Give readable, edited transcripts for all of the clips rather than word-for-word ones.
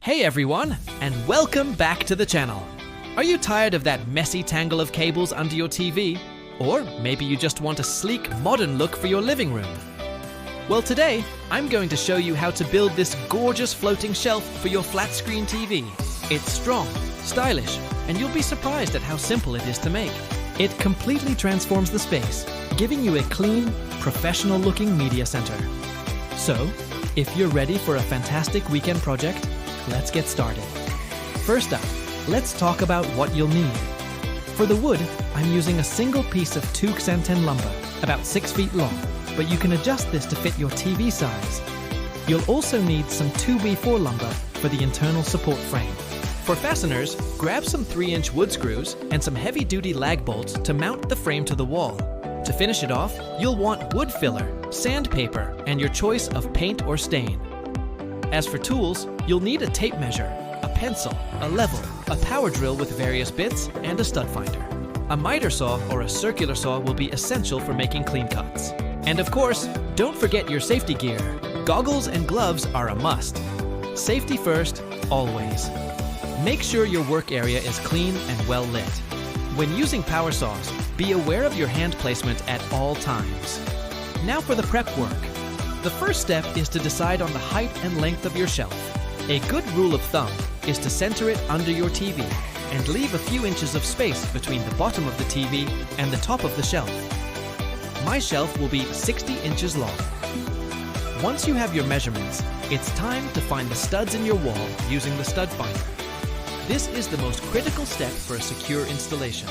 Hey everyone, and welcome back to the channel. Are you tired of that messy tangle of cables under your TV? Or maybe you just want a sleek, modern look for your living room? Well, today, I'm going to show you how to build this gorgeous floating shelf for your flat screen TV. It's strong, stylish, and you'll be surprised at how simple it is to make. It completely transforms the space, giving you a clean, professional-looking media center. So, if you're ready for a fantastic weekend project, let's get started. First up, let's talk about what you'll need. For the wood, I'm using a single piece of 2x10 lumber, about 6 feet long, but you can adjust this to fit your TV size. You'll also need some 2x4 lumber for the internal support frame. For fasteners, grab some 3-inch wood screws and some heavy-duty lag bolts to mount the frame to the wall. To finish it off, you'll want wood filler, sandpaper, and your choice of paint or stain. As for tools, you'll need a tape measure, a pencil, a level, a power drill with various bits, and a stud finder. A miter saw or a circular saw will be essential for making clean cuts. And of course, don't forget your safety gear. Goggles and gloves are a must. Safety first, always. Make sure your work area is clean and well lit. When using power saws, be aware of your hand placement at all times. Now for the prep work. The first step is to decide on the height and length of your shelf. A good rule of thumb is to center it under your TV and leave a few inches of space between the bottom of the TV and the top of the shelf. My shelf will be 60 inches long. Once you have your measurements, it's time to find the studs in your wall using the stud finder. This is the most critical step for a secure installation.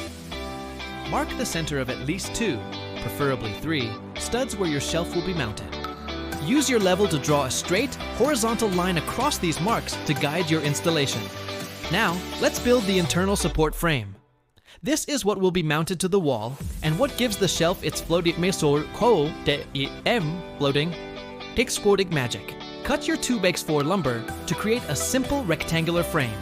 Mark the center of at least 2, preferably 3, studs where your shelf will be mounted. Use your level to draw a straight, horizontal line across these marks to guide your installation. Now, let's build the internal support frame. This is what will be mounted to the wall, and what gives the shelf its floating magic. Cut your 2x4 lumber to create a simple rectangular frame.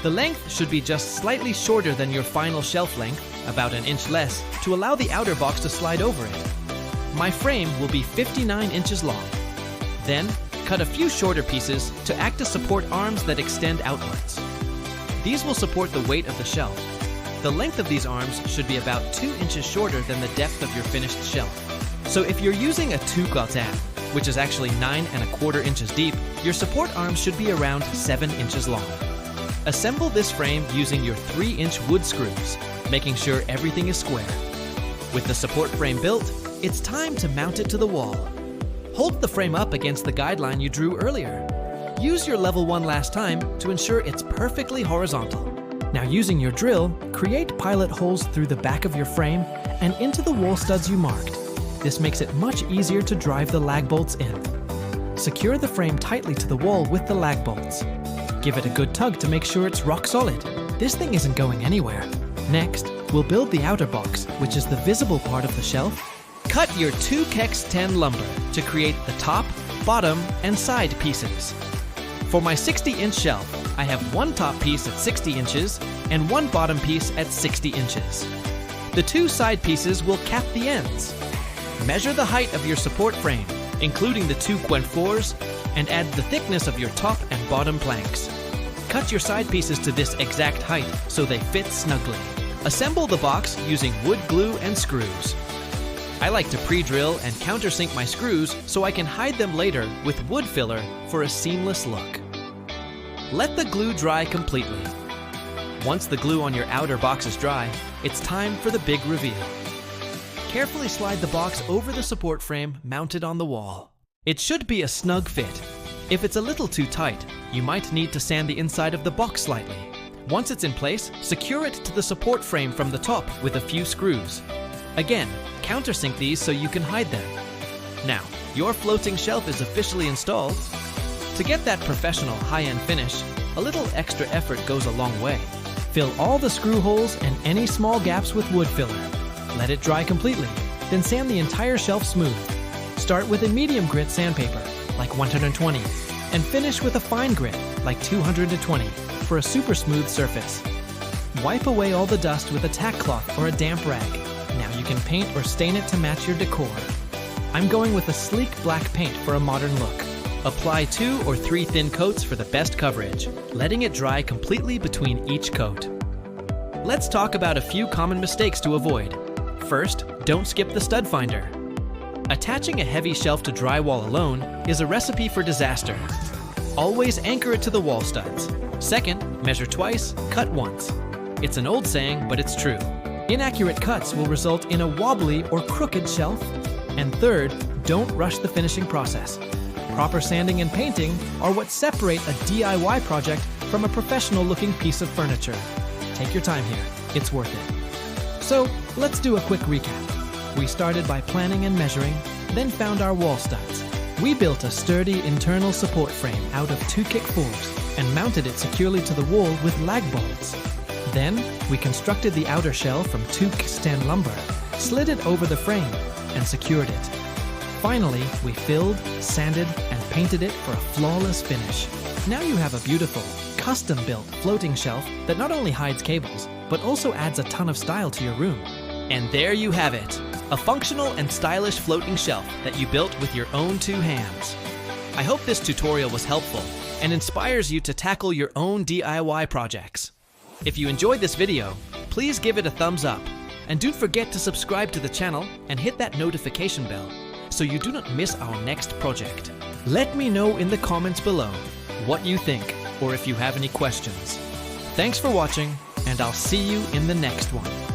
The length should be just slightly shorter than your final shelf length, about an inch less, to allow the outer box to slide over it. My frame will be 59 inches long. Then, cut a few shorter pieces to act as support arms that extend outwards. These will support the weight of the shelf. The length of these arms should be about 2 inches shorter than the depth of your finished shelf. So if you're using a 2x10, which is actually 9¼ inches deep, your support arms should be around 7 inches long. Assemble this frame using your 3-inch wood screws, making sure everything is square. With the support frame built, it's time to mount it to the wall. Hold the frame up against the guideline you drew earlier. Use your level 1 last time to ensure it's perfectly horizontal. Now using your drill, create pilot holes through the back of your frame and into the wall studs you marked. This makes it much easier to drive the lag bolts in. Secure the frame tightly to the wall with the lag bolts. Give it a good tug to make sure it's rock solid. This thing isn't going anywhere. Next, we'll build the outer box, which is the visible part of the shelf. Cut your 2x10 lumber to create the top, bottom, and side pieces. For my 60-inch shelf, I have one top piece at 60 inches and one bottom piece at 60 inches. The 2 side pieces will cap the ends. Measure the height of your support frame, including the 2x4s, and add the thickness of your top and bottom planks. Cut your side pieces to this exact height so they fit snugly. Assemble the box using wood glue and screws. I like to pre-drill and countersink my screws so I can hide them later with wood filler for a seamless look. Let the glue dry completely. Once the glue on your outer box is dry, it's time for the big reveal. Carefully slide the box over the support frame mounted on the wall. It should be a snug fit. If it's a little too tight, you might need to sand the inside of the box slightly. Once it's in place, secure it to the support frame from the top with a few screws. Again, countersink these so you can hide them. Now, your floating shelf is officially installed. To get that professional high-end finish, a little extra effort goes a long way. Fill all the screw holes and any small gaps with wood filler. Let it dry completely, then sand the entire shelf smooth. Start with a medium grit sandpaper, like 120, and finish with a fine grit, like 220, for a super smooth surface. Wipe away all the dust with a tack cloth or a damp rag. Now you can paint or stain it to match your decor. I'm going with a sleek black paint for a modern look. Apply 2 or 3 thin coats for the best coverage, letting it dry completely between each coat. Let's talk about a few common mistakes to avoid. First, don't skip the stud finder. Attaching a heavy shelf to drywall alone is a recipe for disaster. Always anchor it to the wall studs. Second, measure twice, cut once. It's an old saying, but it's true. Inaccurate cuts will result in a wobbly or crooked shelf. And third, don't rush the finishing process. Proper sanding and painting are what separate a DIY project from a professional-looking piece of furniture. Take your time here, it's worth it. So, let's do a quick recap. We started by planning and measuring, then found our wall studs. We built a sturdy internal support frame out of 2 kick-4s and mounted it securely to the wall with lag bolts. Then, we constructed the outer shell from 2 stand lumber, slid it over the frame, and secured it. Finally, we filled, sanded, and painted it for a flawless finish. Now you have a beautiful, custom-built floating shelf that not only hides cables, but also adds a ton of style to your room. And there you have it, a functional and stylish floating shelf that you built with your own 2 hands. I hope this tutorial was helpful and inspires you to tackle your own DIY projects. If you enjoyed this video, please give it a thumbs up, and don't forget to subscribe to the channel and hit that notification bell so you do not miss our next project. Let me know in the comments below what you think or if you have any questions. Thanks for watching, and I'll see you in the next one.